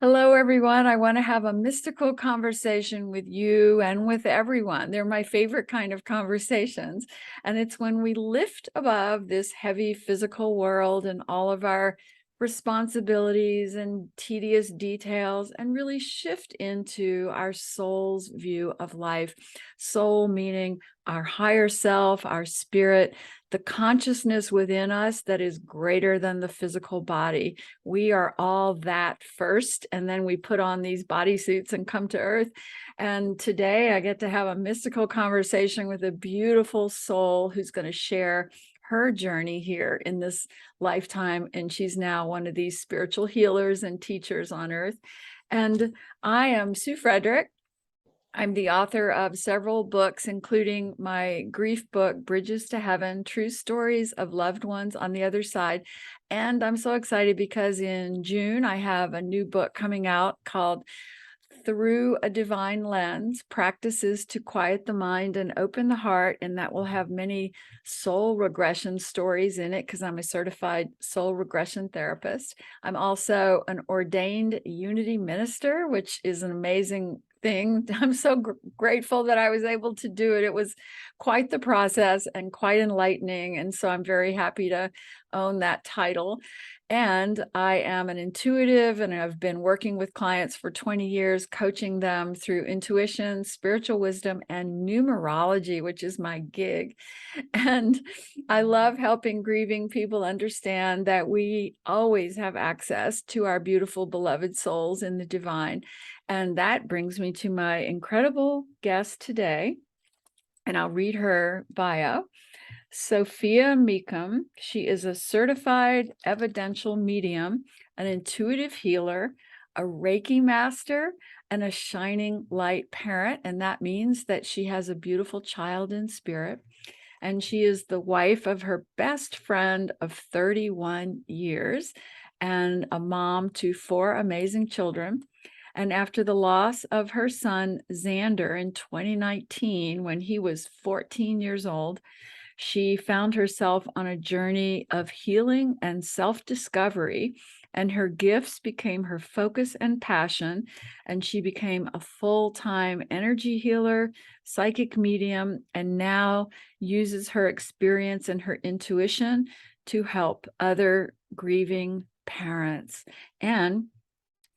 Hello, everyone. I want to have a mystical conversation with you and with everyone. They're my favorite kind of conversations. And it's when we lift above this heavy physical world and all of our responsibilities and tedious details and really shift into our soul's view of life. Soul meaning our higher self, our spirit, the consciousness within us that is greater than the physical body. We are all that first, and then we put on these bodysuits and come to Earth. And today I get to have a mystical conversation with a beautiful soul who's going to share her journey here in this lifetime. And she's now one of these spiritual healers and teachers on Earth. And I am Sue Frederick. I'm the author of several books, including my grief book, Bridges to Heaven, True Stories of Loved Ones on the Other Side. And I'm so excited because in June, I have a new book coming out called Through a Divine Lens, Practices to Quiet the Mind and Open the Heart. And that will have many soul regression stories in it because I'm a certified soul regression therapist. I'm also an ordained unity minister, which is an amazing thing. I'm so grateful that I was able to do it. It was quite the process and quite enlightening. And so I'm very happy to own that title. And I am an intuitive, and I've been working with clients for 20 years, coaching them through intuition, spiritual wisdom, and numerology, which is my gig. And I love helping grieving people understand that we always have access to our beautiful, beloved souls in the divine. And that brings me to my incredible guest today, and I'll read her bio. Sophia Mecum. She is a certified evidential medium, an intuitive healer, a Reiki master, and a shining light parent. And that means that she has a beautiful child in spirit. And she is the wife of her best friend of 31 years and a mom to 4 amazing children. And after the loss of her son, Xander, in 2019, when he was 14 years old, she found herself on a journey of healing and self-discovery, and her gifts became her focus and passion. And she became a full-time energy healer, psychic medium, and now uses her experience and her intuition to help other grieving parents. And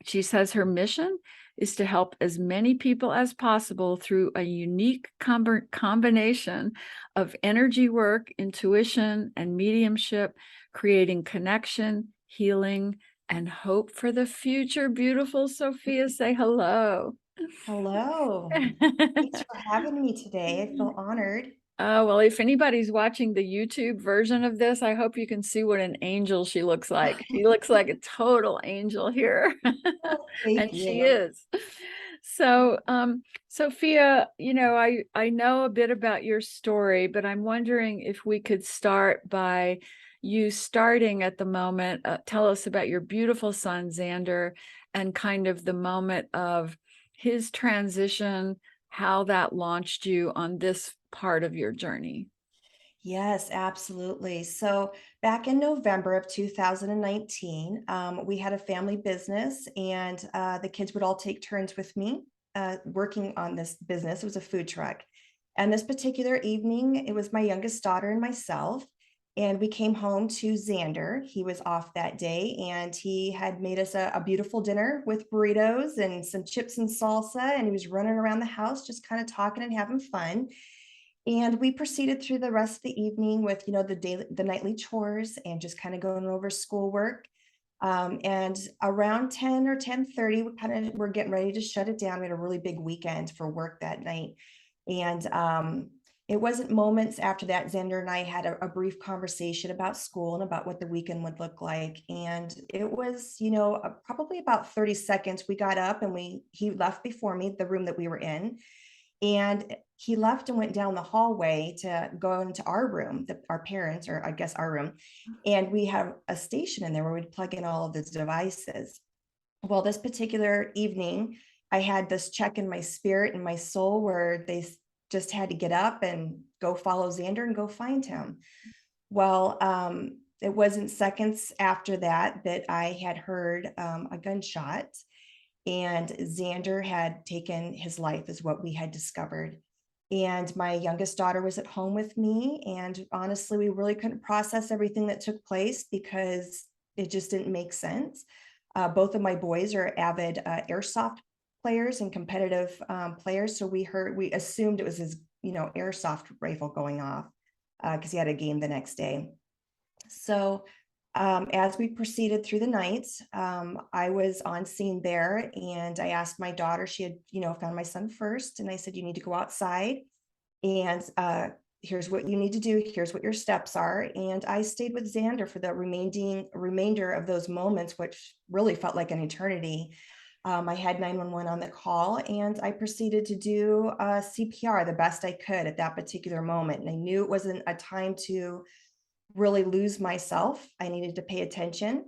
she says her mission is to help as many people as possible through a unique combination of energy work, intuition, and mediumship, creating connection, healing, and hope for the future. Beautiful Sophia, say hello. Hello. Thanks for having me today. I feel honored. Well, if anybody's watching the YouTube version of this, I hope you can see what an angel she looks like. She looks like a total angel here. Oh, thank And she you. is. So, Sophia, I know a bit about your story, but I'm wondering if we could start by you starting at the moment. Tell us about your beautiful son, Xander, and kind of the moment of his transition, how that launched you on this part of your journey. Yes, absolutely. So back in November of 2019, we had a family business, and the kids would all take turns with me working on this business. It was a food truck. And this particular evening, it was my youngest daughter and myself. And we came home to Xander. He was off that day, and he had made us a beautiful dinner with burritos and some chips and salsa. And he was running around the house, just kind of talking and having fun. And we proceeded through the rest of the evening with, the nightly chores and just kind of going over schoolwork. And around 10 or 10:30, we're getting ready to shut it down. We had a really big weekend for work that night. And it wasn't moments after that, Xander and I had a brief conversation about school and about what the weekend would look like. And it was, probably about 30 seconds. We got up and he left before me, the room that we were in. And he left and went down the hallway to go into our room, our parents, or I guess our room. And we have a station in there where we'd plug in all of the devices. Well, this particular evening, I had this check in my spirit and my soul where they just had to get up and go follow Xander and go find him. Well, it wasn't seconds after that I had heard a gunshot. and Xander had taken his life, is what we had discovered. And my youngest daughter was at home with me. And honestly, we really couldn't process everything that took place because it just didn't make sense. Both of my boys are avid airsoft players and competitive players. So we assumed it was his, airsoft rifle going off because he had a game the next day. So as we proceeded through the night, I was on scene there and I asked my daughter, she had, found my son first. And I said, you need to go outside and here's what you need to do. Here's what your steps are. And I stayed with Xander for the remainder of those moments, which really felt like an eternity. I had 911 on the call and I proceeded to do CPR the best I could at that particular moment. And I knew it wasn't a time to really lose myself. I needed to pay attention.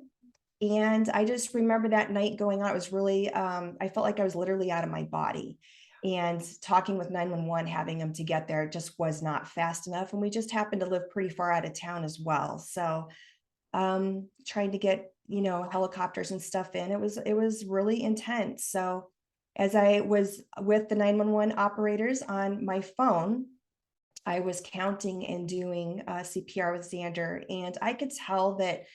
And I just remember that night going on. It was really, I felt like I was literally out of my body. And talking with 911, having them to get there just was not fast enough. And we just happened to live pretty far out of town as well. So trying to get, helicopters and stuff in, it was really intense. So as I was with the 911 operators on my phone, I was counting and doing CPR with Xander, and I could tell that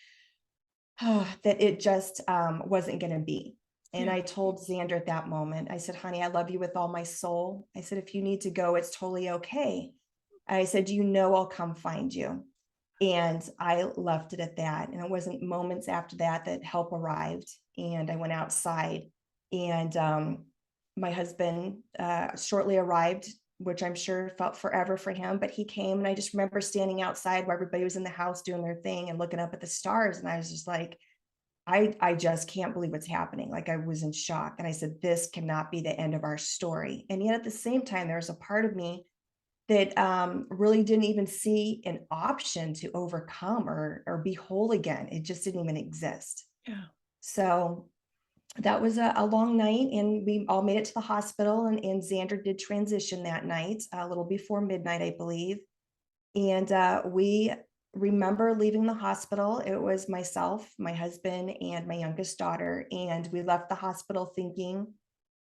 that it just wasn't going to be. And Yeah. I told Xander at that moment, I said, honey, I love you with all my soul. I said, if you need to go, it's totally okay. I said, I'll come find you. And I left it at that. And it wasn't moments after that that help arrived. And I went outside and my husband shortly arrived, which I'm sure felt forever for him, but he came and I just remember standing outside where everybody was in the house doing their thing and looking up at the stars. And I was just like, I just can't believe what's happening. Like I was in shock. And I said, this cannot be the end of our story. And yet at the same time, there was a part of me that really didn't even see an option to overcome or be whole again. It just didn't even exist. Yeah. So that was a long night and we all made it to the hospital and Xander did transition that night, a little before midnight, I believe. And we remember leaving the hospital. It was myself, my husband, and my youngest daughter. And we left the hospital thinking,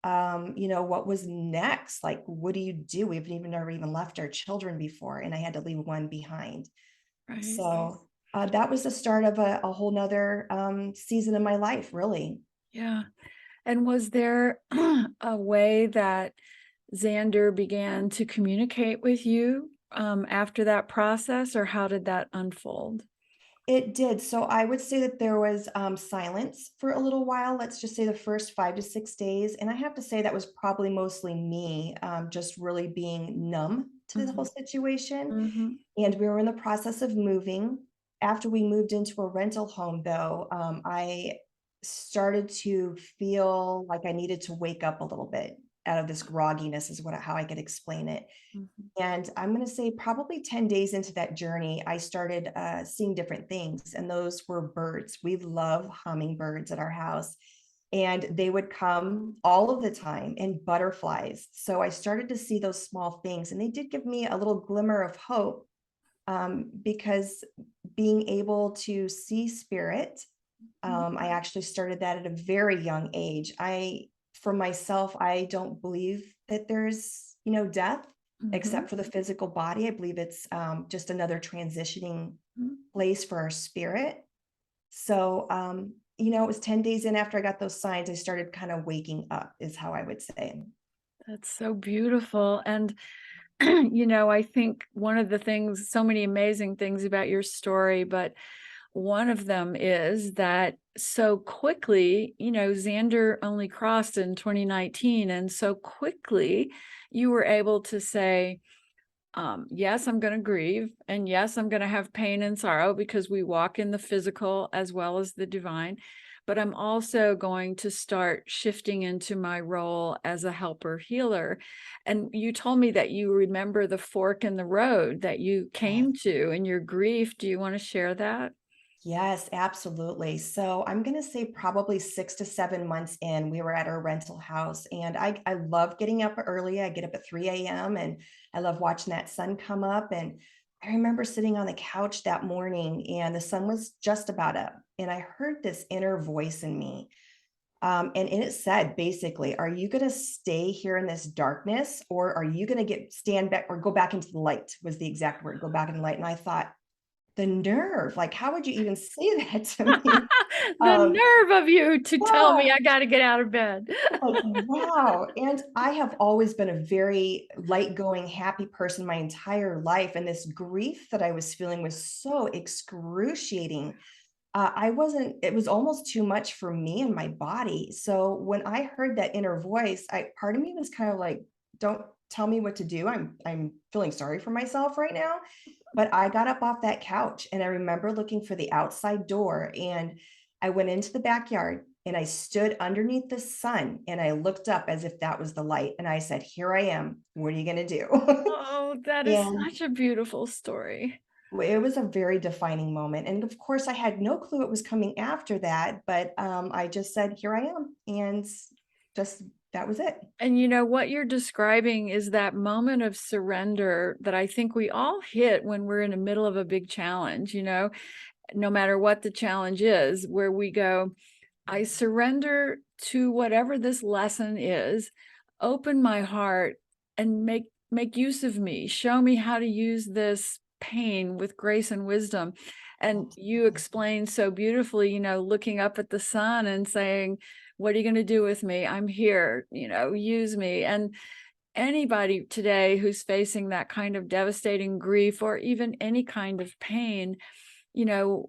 what was next? Like, what do you do? We've even never even left our children before, and I had to leave one behind. Right. So that was the start of a whole nother season of my life, really. Yeah. And was there a way that Xander began to communicate with you after that process, or how did that unfold? It did. So I would say that there was silence for a little while. Let's just say the first 5 to 6 days. And I have to say that was probably mostly me just really being numb to the whole Mhm. situation. Mhm. And we were in the process of moving. After we moved into a rental home, though, I started to feel like I needed to wake up a little bit out of this grogginess, is how I could explain it. Mhm. And I'm going to say probably 10 days into that journey, I started seeing different things. And those were birds. We love hummingbirds at our house. And they would come all of the time, and butterflies. So I started to see those small things. And they did give me a little glimmer of hope because being able to see spirit, I actually started that at a very young age. For myself, I don't believe that there's, death Mhm. except for the physical body. I believe it's just another transitioning Mhm. place for our spirit. So, it was 10 days in after I got those signs, I started kind of waking up, is how I would say. That's so beautiful. And I think one of the things, so many amazing things about your story, but one of them is that so quickly, Xander only crossed in 2019. And so quickly you were able to say, yes, I'm going to grieve. And yes, I'm going to have pain and sorrow because we walk in the physical as well as the divine. But I'm also going to start shifting into my role as a helper healer. And you told me that you remember the fork in the road that you Yes. came to in your grief. Do you want to share that? Yes, absolutely. So I'm going to say probably 6 to 7 months in, we were at our rental house, and I love getting up early. I get up at 3 a.m. and I love watching that sun come up. And I remember sitting on the couch that morning, and the sun was just about up, and I heard this inner voice in me And it said basically, are you going to stay here in this darkness, or are you going to stand back or go back into the light? Was the exact word, go back in the light. And I thought, the nerve, like, how would you even say that to me? The Um, nerve of you to tell yeah, me I got to get out of bed. like, wow. And I have always been a very light going, happy person my entire life. And this grief that I was feeling was so excruciating. It was almost too much for me and my body. So when I heard that inner voice, part of me was kind of like, don't tell me what to do. I'm feeling sorry for myself right now. But I got up off that couch and I remember looking for the outside door, and I went into the backyard and I stood underneath the sun and I looked up as if that was the light. And I said, here I am. What are you going to do? Oh, that is And such a beautiful story. it was a very defining moment. And of course, I had no clue what was coming after that, but I just said, here I am. And just that was it. And you know what you're describing is that moment of surrender that I think we all hit when we're in the middle of a big challenge, no matter what the challenge is, where we go, I surrender to whatever this lesson is, open my heart and make use of me, show me how to use this pain with grace and wisdom. And you explained so beautifully, looking up at the sun and saying, what are you going to do with me? I'm here, use me. And anybody today who's facing that kind of devastating grief or even any kind of pain,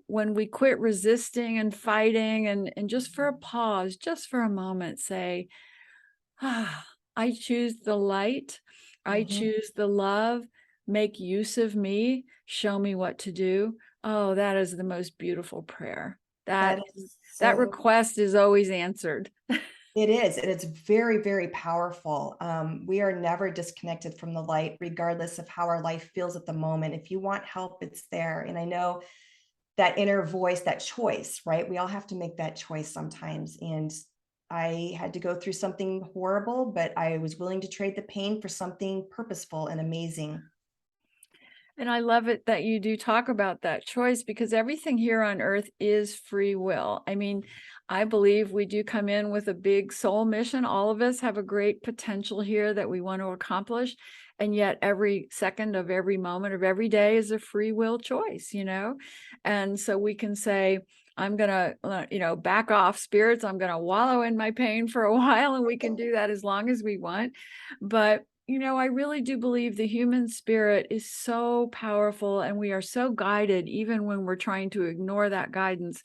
when we quit resisting and fighting and just for a pause, just for a moment, say, I choose the light. I Mhm. choose the love. Make use of me. Show me what to do. Oh, that is the most beautiful prayer. That That is that so, request is always answered. it is. And it's very, very powerful. We are never disconnected from the light, regardless of how our life feels at the moment. If you want help, it's there. And I know that inner voice, that choice, right? We all have to make that choice sometimes. And I had to go through something horrible, but I was willing to trade the pain for something purposeful and amazing. And I love it that you do talk about that choice, because everything here on earth is free will. I mean, I believe we do come in with a big soul mission. All of us have a great potential here that we want to accomplish. And yet every second of every moment of every day is a free will choice. And so we can say, I'm going to, back off, spirits. I'm going to wallow in my pain for a while. And we can do that as long as we want. But I really do believe the human spirit is so powerful, and we are so guided, even when we're trying to ignore that guidance,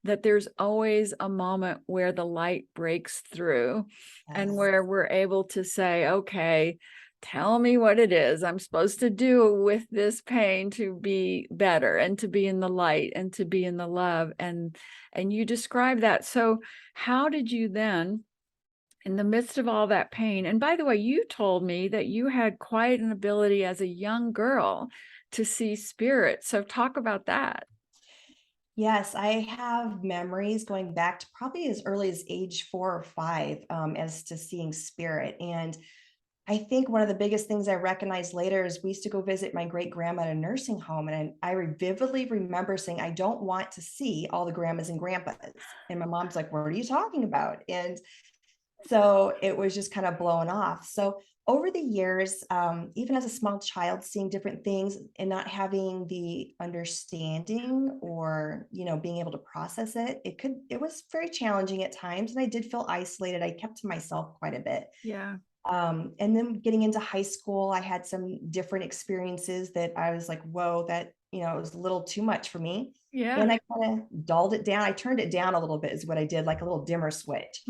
that there's always a moment where the light breaks through and Yes. where we're able to say, okay, tell me what it is I'm supposed to do with this pain to be better and to be in the light and to be in the love. And you describe that. So how did you then, in the midst of all that pain? And by the way, you told me that you had quite an ability as a young girl to see spirit. So talk about that. Yes, I have memories going back to probably as early as age 4 or 5, as to seeing spirit. And I think one of the biggest things I recognized later is we used to go visit my great grandma at a nursing home. And I vividly remember saying, I don't want to see all the grandmas and grandpas. And my mom's like, what are you talking about? And so it was just kind of blowing off. So over the years, even as a small child, seeing different things and not having the understanding or, being able to process it, it was very challenging at times. And I did feel isolated. I kept to myself quite a bit. Yeah. And then getting into high school, I had some different experiences that I was like, whoa, that, it was a little too much for me. Yeah. And I kind of dulled it down. I turned it down a little bit, is what I did, like a little dimmer switch.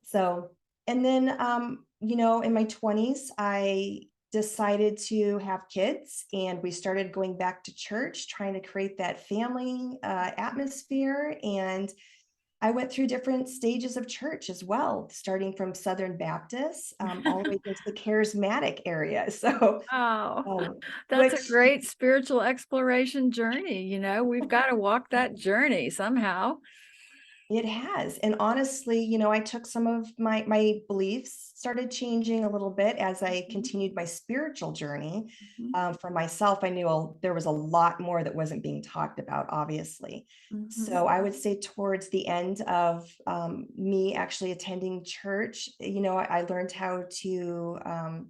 So, and then, in my 20s, I decided to have kids, and we started going back to church, trying to create that family atmosphere. And I went through different stages of church as well, starting from Southern Baptist, all the way into the charismatic area. So, Oh, that's a which great spiritual exploration journey. We've got to walk that journey somehow. It has, and honestly, I took some of my beliefs started changing a little bit as I Mhm, continued my spiritual journey. mhm, For myself, I knew there was a lot more that wasn't being talked about, obviously. mhm, So I would say towards the end of me actually attending church, I learned how to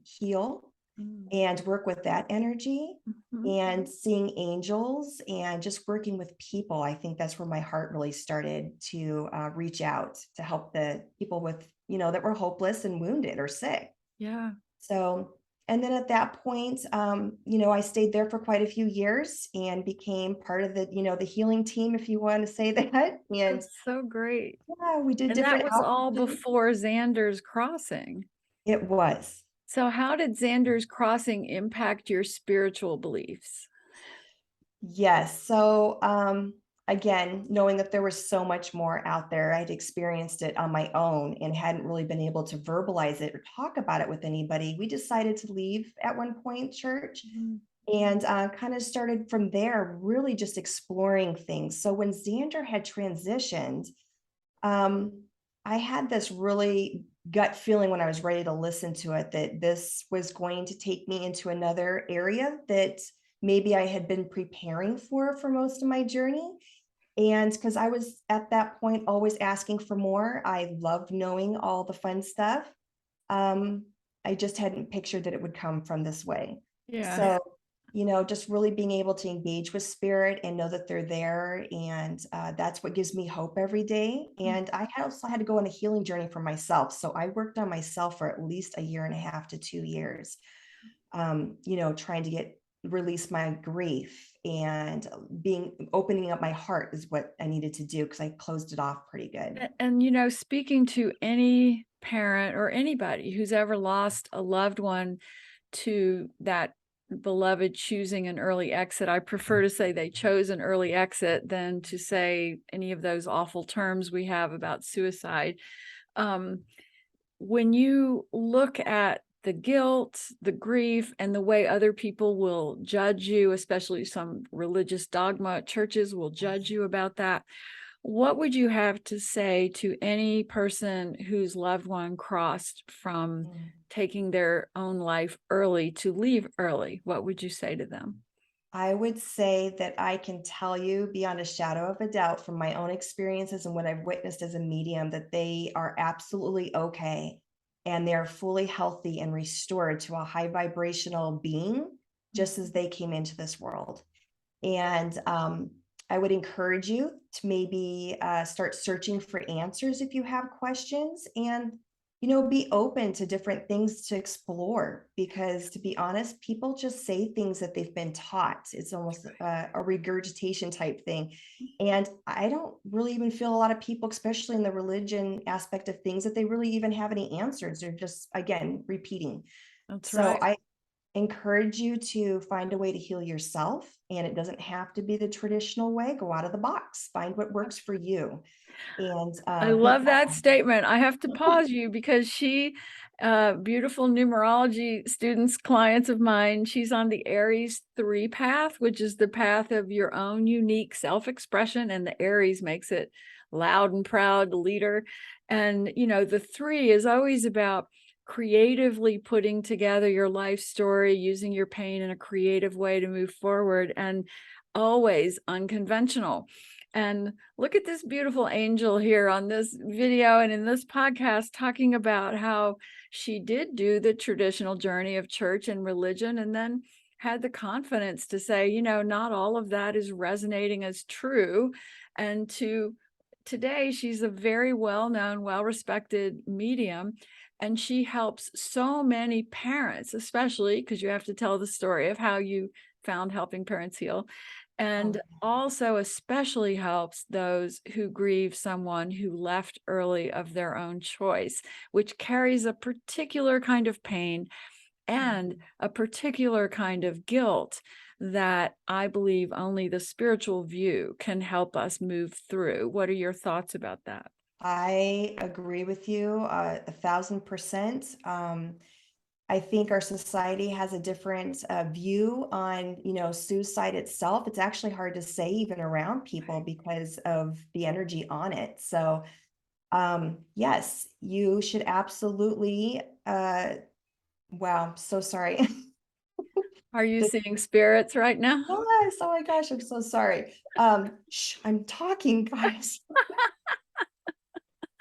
heal mm, and work with that energy mhm. and seeing angels and just working with people. I think that's where my heart really started to reach out to help the people with, that were hopeless and wounded or sick. Yeah, So, and then at that point, I stayed there for quite a few years and became part of the healing team, if you want to say that. And that's so great. yeah, we did And that different was all outreaches. before Xander's crossing. It was. So how did Xander's crossing impact your spiritual beliefs? Yes. So, again, knowing that there was so much more out there, I'd experienced it on my own and hadn't really been able to verbalize it or talk about it with anybody. We decided to leave at one point church Mhm, and kind of started from there, really just exploring things. So when Xander had transitioned, um, I had this really gut feeling when I was ready to listen to it that this was going to take me into another area that maybe I had been preparing for most of my journey. And because I was at that point always asking for more, I loved knowing all the fun stuff. Um, I just hadn't pictured that it would come from this way. yeah. So, just really being able to engage with spirit and know that they're there. And that's what gives me hope every day. Mm. And I also had to go on a healing journey for myself. So I worked on myself for at least a year and a half to 2 years, trying to release my grief and opening up my heart is what I needed to do because I closed it off pretty good. And speaking to any parent or anybody who's ever lost a loved one to that beloved choosing an early exit, I prefer to say they chose an early exit than to say any of those awful terms we have about suicide. Um, when you look at the guilt, the grief, and the way other people will judge you, especially some religious dogma churches will judge you about that, what would you have to say to any person whose loved one crossed from Mm. taking their own life early to leave early? What would you say to them? I would say that I can tell you beyond a shadow of a doubt from my own experiences and what I've witnessed as a medium that they are absolutely okay and they're fully healthy and restored to a high vibrational being just as they came into this world. And I would encourage you to maybe start searching for answers if you have questions and, be open to different things to explore. Because to be honest, people just say things that they've been taught. It's almost a regurgitation type thing. And I don't really even feel a lot of people, especially in the religion aspect of things, that they really even have any answers. They're just, again, repeating. That's So right. I encourage you to find a way to heal yourself. And it doesn't have to be the traditional way. Go out of the box, find what works for you. And I but love that statement. I have to pause you because beautiful numerology students, clients of mine, she's on the Aries 3 path, which is the path of your own unique self-expression. And the Aries makes it loud and proud leader. And, the 3 is always about creatively putting together your life story, using your pain in a creative way to move forward, and always unconventional. And look at this beautiful angel here on this video and in this podcast talking about how she did do the traditional journey of church and religion and then had the confidence to say, not all of that is resonating as true. And today, she's a very well-known, well-respected medium. And she helps so many parents, especially because you have to tell the story of how you found helping parents heal, oh, and also especially helps those who grieve someone who left early of their own choice, which carries a particular kind of pain and mhm. a particular kind of guilt that I believe only the spiritual view can help us move through. What are your thoughts about that? I agree with you 1,000%. I think our society has a different view on, suicide itself. It's actually hard to say even around people because of the energy on it. So, yes, you should absolutely. Wow, so sorry. Are you Just- seeing spirits right now? yes, oh my gosh, I'm so sorry. Shh, I'm talking, guys.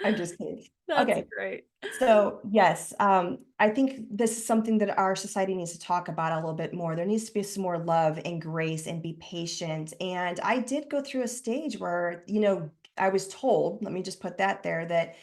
I'm just kidding. That's Okay. great. So, yes, I think this is something that our society needs to talk about a little bit more. There needs to be some more love and grace and be patient. And I did go through a stage where, I was told, let me just put that there, that,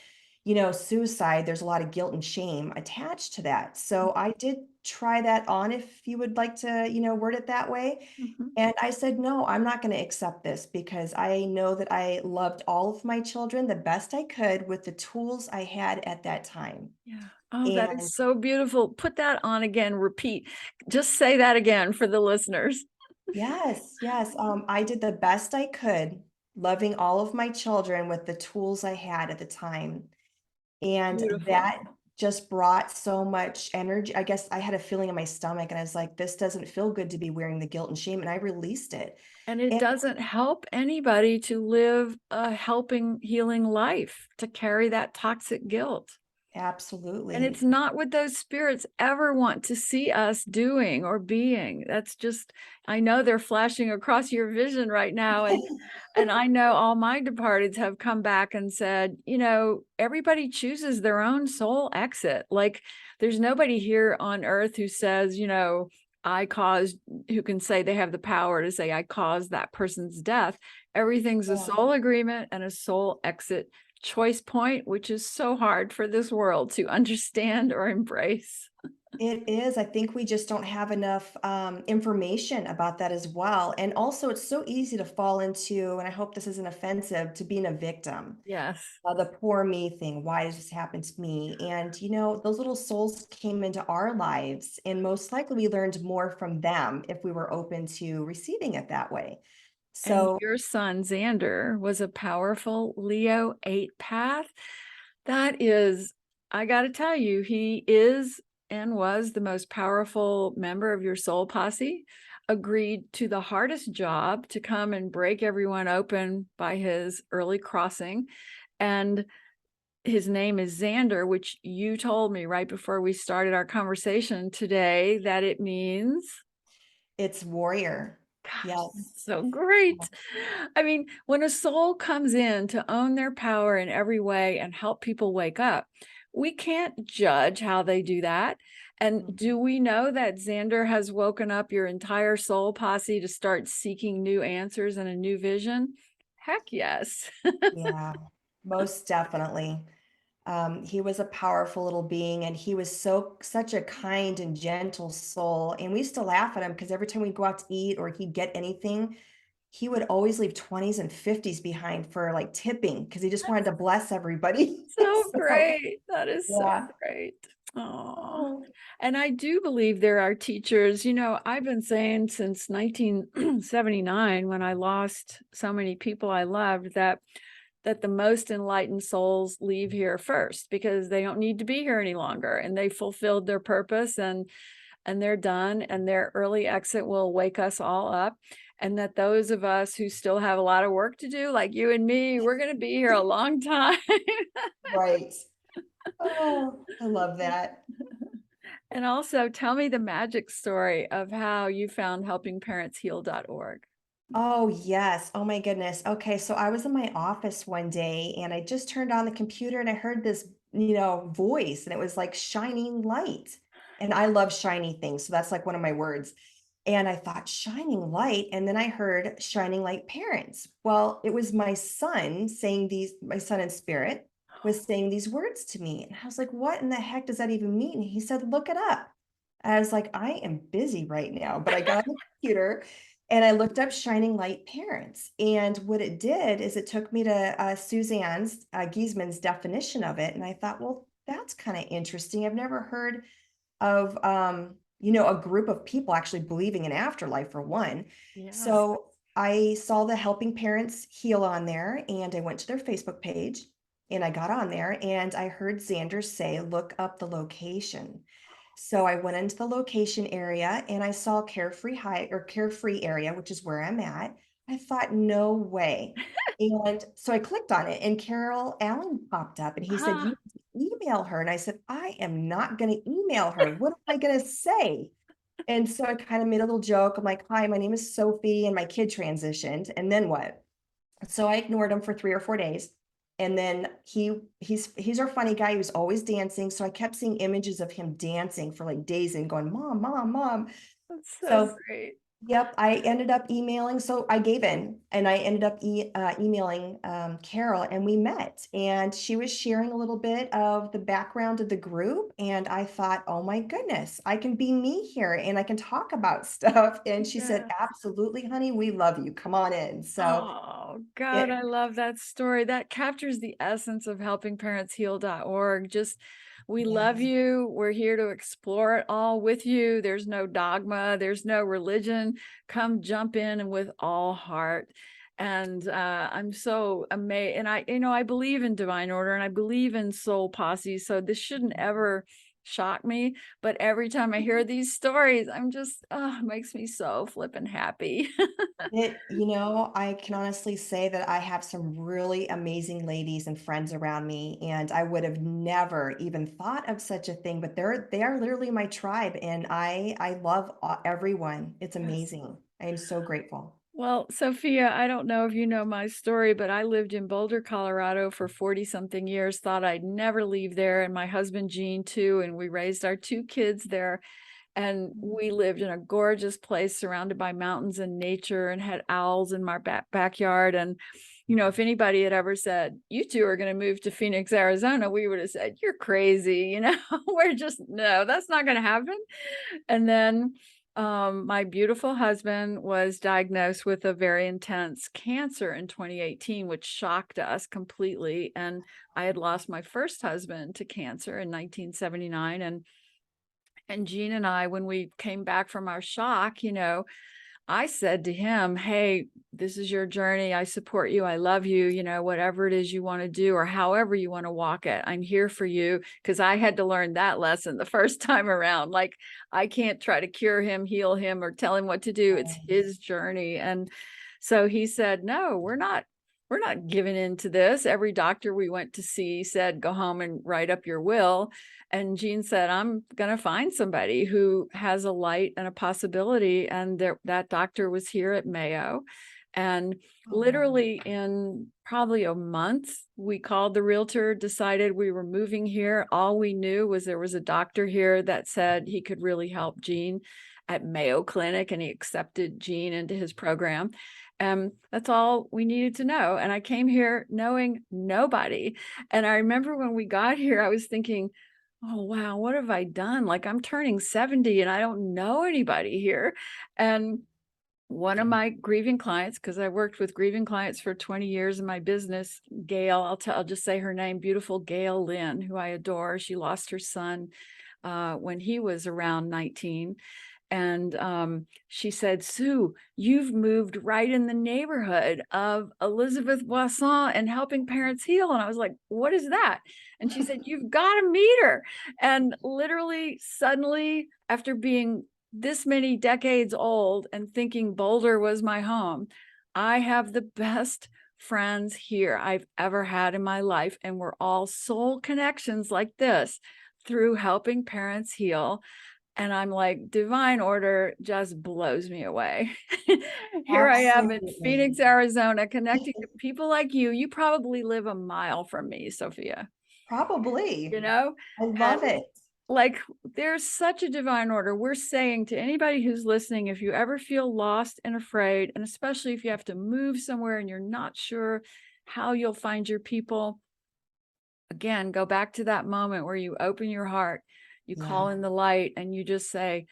suicide, there's a lot of guilt and shame attached to that. So I did try that on, if you would like to, word it that way. Mhm. And I said, no, I'm not going to accept this because I know that I loved all of my children the best I could with the tools I had at that time. Yeah. Oh, that And is so beautiful. Put that on again, repeat. Just say that again for the listeners. yes, yes, I did the best I could, loving all of my children with the tools I had at the time. And Beautiful. that just brought so much energy. I guess I had a feeling in my stomach and I was like, this doesn't feel good to be wearing the guilt and shame. And I released it. And it And doesn't help anybody to live a helping, healing life, to carry that toxic guilt. And it's absolutely. not what those spirits ever want to see us doing or being. That's just, I know they're flashing across your vision right now. And I know all my departeds have come back and said, everybody chooses their own soul exit. Like there's nobody here on earth who says, I caused, who can say they have the power to say, I caused that person's death. Everything's a Yeah. soul agreement and a soul exit choice point, which is so hard for this world to understand or embrace. It is. I think we just don't have enough information about that as well. And also, it's so easy to fall into, and I hope this isn't offensive, to being a victim. Yes. The poor me thing. Why does this happen to me? And, those little souls came into our lives, and most likely we learned more from them if we were open to receiving it that way. And So, your son, Xander, was a powerful Leo 8 path. That is, I got to tell you, he is and was the most powerful member of your soul posse, agreed to the hardest job to come and break everyone open by his early crossing. And his name is Xander, which you told me right before we started our conversation today that it means. it's warrior. Gosh, Yes. that's so great. I mean, when a soul comes in to own their power in every way and help people wake up, we can't judge how they do that. And Mhm. do we know that Xander has woken up your entire soul posse to start seeking new answers and a new vision? Heck yes. Yeah, most definitely. He was a powerful little being, and he was such a kind and gentle soul. And we used to laugh at him because every time we'd go out to eat or he'd get anything, he would always leave 20s and 50s behind for like tipping because he just wanted to bless everybody. So So, great. That is so yeah. great. Oh. Oh, And I do believe there are teachers, I've been saying since 1979 when I lost so many people I loved that the most enlightened souls leave here first because they don't need to be here any longer and they fulfilled their purpose and they're done and their early exit will wake us all up, and that those of us who still have a lot of work to do like you and me, we're going to be here a long time. right. Oh, I love that. And also tell me the magic story of how you found helpingparentsheal.org. Oh, yes. Oh my goodness. Okay, so I was in my office one day and I just turned on the computer and I heard this, voice and it was like shining light. And I love shiny things, so that's like one of my words. And I thought shining light and then I heard shining light parents. Well, it was my son in spirit was saying these words to me. And I was like, "What in the heck does that even mean?" And he said, "Look it up." I was like, "I am busy right now," but I got on the computer and I looked up Shining Light Parents. And what it did is it took me to Suzanne's Giesman's definition of it. And I thought, well, that's kind of interesting. I've never heard of, a group of people actually believing in afterlife for one. Yes. So I saw the Helping Parents Heal on there and I went to their Facebook page and I got on there and I heard Xander say, look up the location. So I went into the location area and I saw Carefree area, which is where I'm at. I thought, no way. And so I clicked on it and Carol Allen popped up and he said, you Ah, need to email her. And I said, I am not going to email her. What am I going to say? And so I kind of made a little joke. I'm like, hi, my name is Sophie and my kid transitioned. And then what? So I ignored him for 3 or 4 days. And then he's our funny guy. He was always dancing. So I kept seeing images of him dancing for like days and going, mom, mom, mom. that's so So great. yep, I ended up emailing. So I gave in and I ended up emailing Carol and we met. And she was sharing a little bit of the background of the group. And I thought, oh my goodness, I can be me here and I can talk about stuff. And she said, Yeah. absolutely, honey, we love you. Come on in. So Oh, God, it, I love that story. That captures the essence of helpingparentsheal.org. Just, we love yes. you. We're here to explore it all with you. There's no dogma, there's no religion. Come jump in and with all heart. And I'm so amazed. And I believe in divine order and I believe in soul posse. So this shouldn't ever shock me. But every time I hear these stories, I'm just, oh, it makes me so flippin' happy. I can honestly say that I have some really amazing ladies and friends around me, and I would have never even thought of such a thing, but they are literally my tribe, and I love everyone. It's Yes. amazing. I am so grateful. Well, Sophia, I don't know if you know my story, but I lived in Boulder, Colorado for 40 something years, thought I'd never leave there. And my husband, Gene, too. And we raised our 2 kids there. And we lived in a gorgeous place surrounded by mountains and nature and had owls in my backyard. And, if anybody had ever said, you two are going to move to Phoenix, Arizona, we would have said, you're crazy. We're just, no, that's not going to happen. And then my beautiful husband was diagnosed with a very intense cancer in 2018, which shocked us completely. And I had lost my first husband to cancer in 1979. And Gene and I, when we came back from our shock, I said to him, hey, this is your journey. I support you. I love you. Whatever it is you want to do or however you want to walk it, I'm here for you. Because I had to learn that lesson the first time around. Like, I can't try to cure him, heal him, or tell him what to do. It's his journey. And so he said, no, we're not giving in to this. Every doctor we went to see said, go home and write up your will. And Gene said, I'm going to find somebody who has a light and a possibility. And that doctor was here at Mayo. And Oh, literally in probably a month, we called the realtor, decided we were moving here. All we knew was there was a doctor here that said he could really help Gene at Mayo Clinic, and he accepted Gene into his program. That's all we needed to know. And I came here knowing nobody. And I remember when we got here, I was thinking, oh, wow, what have I done? Like, I'm turning 70 and I don't know anybody here. And one of my grieving clients, because I worked with grieving clients for 20 years in my business, Gail, I'll just say her name, beautiful Gail Lynn, who I adore. She lost her son when he was around 19. And she said, Sue, you've moved right in the neighborhood of Elizabeth Boisson and Helping Parents Heal. And I was like, what is that? And she said, you've got to meet her. And literally, suddenly, after being this many decades old and thinking Boulder was my home, I have the best friends here I've ever had in my life. And we're all soul connections like this through Helping Parents Heal. And I'm like, divine order just blows me away. Here I am in absolutely. Phoenix, Arizona, connecting to people like you. You probably live a mile from me, Sophia, you Probably. know? I And love it. like, there's such a divine order. We're saying to anybody who's listening, if you ever feel lost and afraid, and especially if you have to move somewhere and you're not sure how you'll find your people, again, go back to that moment where you open your heart, you call Yeah. in the light, and you just say,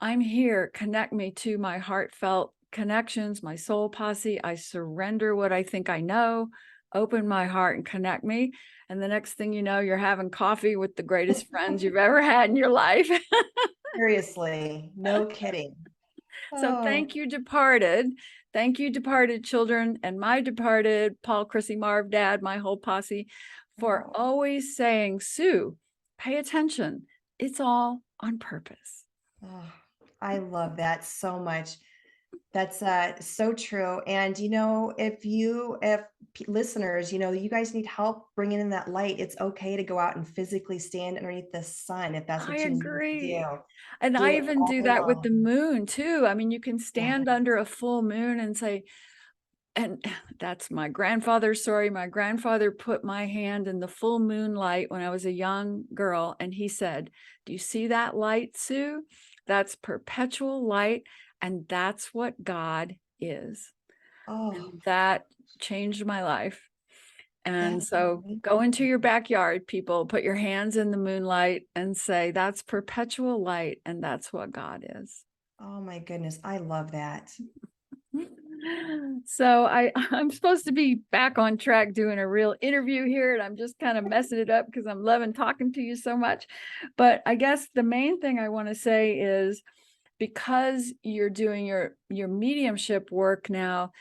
I'm here. Connect me to my heartfelt connections, my soul posse. I surrender what I think I know, open my heart and connect me. And the next thing you know, you're having coffee with the greatest friends you've ever had in your life. Seriously. No kidding. So Oh, thank you, departed. Thank you, departed children, and my departed Paul, Chrissy, Marv, Dad, my whole posse, for oh, always saying, Sue, pay attention. It's all on purpose. Oh, I love that so much. That's so true. And if listeners, you guys need help bringing in that light, it's okay to go out and physically stand underneath the sun if that's I what you need to agree. do. And Do I it even all do day that with the long. moon too. I mean, you can Yeah. stand under a full moon and say, and that's my grandfather's story. My grandfather put my hand in the full moonlight when I was a young girl, and he said, "Do you see that light, Sue? That's perpetual light, and that's what God is." Oh, And that changed my life. And that's so amazing. go into your backyard, people, put your hands in the moonlight and say, "That's perpetual light, and that's what God is." Oh my goodness. I love that. So I'm supposed to be back on track doing a real interview here, and I'm just kind of messing it up because I'm loving talking to you so much. But I guess the main thing I want to say is, because you're doing your mediumship work now,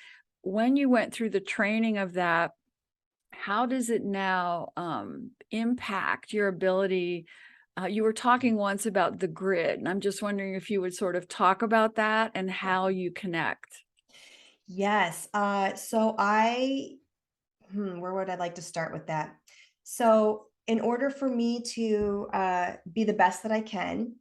when you went through the training of that, how does it now impact your ability? You were talking once about the grid, and I'm just wondering if you would sort of talk about that and how you connect. Yes. Where would I like to start with that? So, in order for me to be the best that I can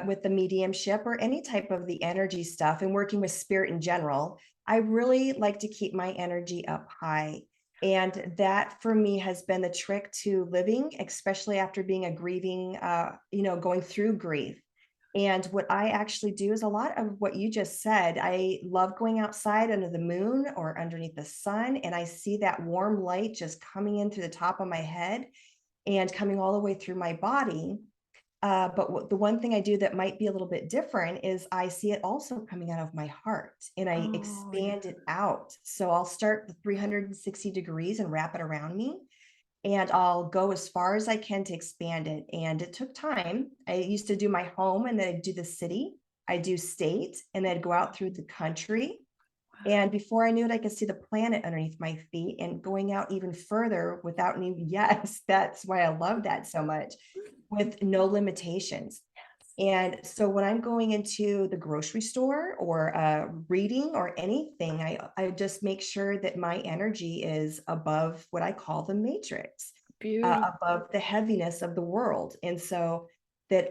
with the mediumship or any type of the energy stuff and working with spirit in general, I really like to keep my energy up high. And that for me has been the trick to living, especially after being a grieving, going through grief. And what I actually do is a lot of what you just said. I love going outside under the moon or underneath the sun, and I see that warm light just coming in through the top of my head and coming all the way through my body. But the one thing I do that might be a little bit different is I see it also coming out of my heart and I Oh, yeah. expand it out. So I'll start with 360 degrees and wrap it around me, and I'll go as far as I can to expand it. And it took time. I used to do my home and then I'd do the city, I do state, and then I'd go out through the country. And before I knew it, I could see the planet underneath my feet and going out even further without any, yes, that's why I love that so much, with no limitations. And so when I'm going into the grocery store or reading or anything, I just make sure that my energy is above what I call the matrix, Beautiful. above the heaviness of the world. And so that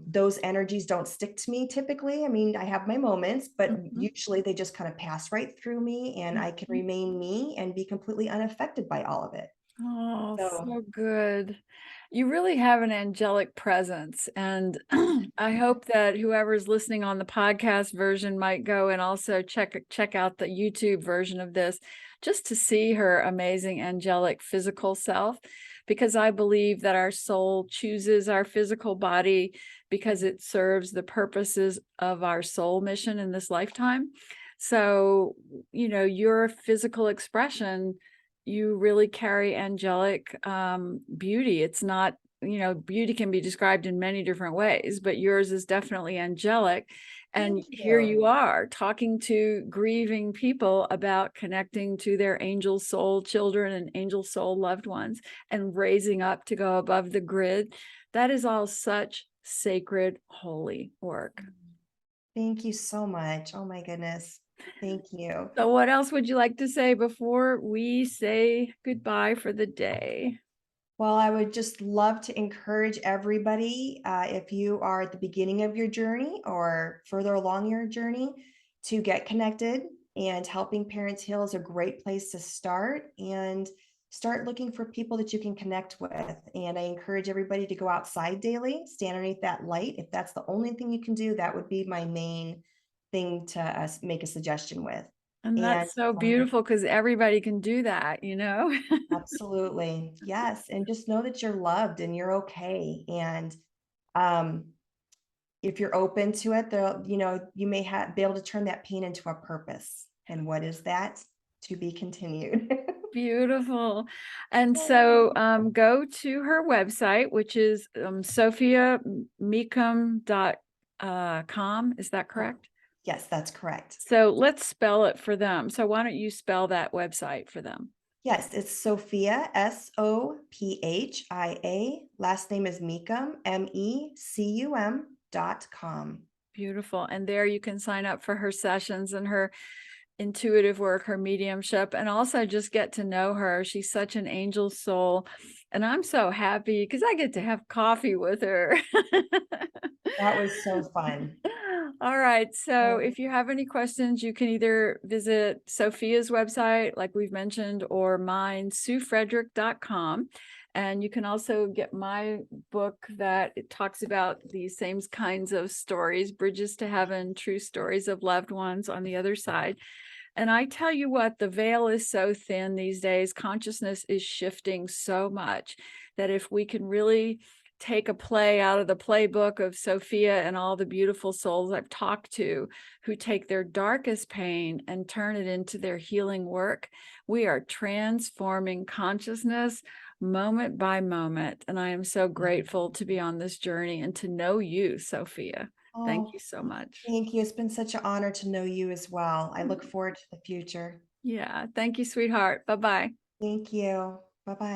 those energies don't stick to me typically. I mean, I have my moments, but Mhm, usually they just kind of pass right through me and I can mhm. remain me and be completely unaffected by all of it. Oh, So so good. You really have an angelic presence. And I hope that whoever's listening on the podcast version might go and also check out the YouTube version of this, just to see her amazing angelic physical self, because I believe that our soul chooses our physical body because it serves the purposes of our soul mission in this lifetime. So, your physical expression, you really carry angelic beauty. It's not, beauty can be described in many different ways, but yours is definitely angelic. And thank here you. you are talking to grieving people about connecting to their angel soul children and angel soul loved ones and raising up to go above the grid. That is all such sacred, holy work. Thank you so much. Oh my goodness. Thank you. So, what else would you like to say before we say goodbye for the day? Well, I would just love to encourage everybody, if you are at the beginning of your journey or further along your journey, to get connected. And Helping Parents Heal is a great place to start and start looking for people that you can connect with. And I encourage everybody to go outside daily, stand underneath that light. If that's the only thing you can do, that would be my main thing to make a suggestion with. And And that's so beautiful because everybody can do that, you know? absolutely. Yes. And just know that you're loved and you're okay. And um, if you're open to it, you may be able to turn that pain into a purpose. And what is that? To be continued. Beautiful. And so go to her website, which is sophiamecum.com. Is that correct? Yes, that's correct. So let's spell it for them. So why don't you spell that website for them? Yes, it's Sophia, Sophia. Last name is Mecum, MECUM.com. Beautiful. And there you can sign up for her sessions and her intuitive work, her mediumship, and also just get to know her. She's such an angel soul. And I'm so happy because I get to have coffee with her. That was so fun. All right. So Oh, if you have any questions, you can either visit Sophia's website, like we've mentioned, or mine, SueFrederick.com. And you can also get my book that it talks about these same kinds of stories, Bridges to Heaven, True Stories of Loved Ones on the other side. And I tell you what, the veil is so thin these days. Consciousness is shifting so much that if we can really take a play out of the playbook of Sophia and all the beautiful souls I've talked to who take their darkest pain and turn it into their healing work, we are transforming consciousness moment by moment. And I am so grateful to be on this journey and to know you, Sophia. Thank oh, you so much. thank you. It's been such an honor to know you as well. I look forward to the future. Yeah. Thank you, sweetheart. Bye-bye. Thank you. Bye-bye.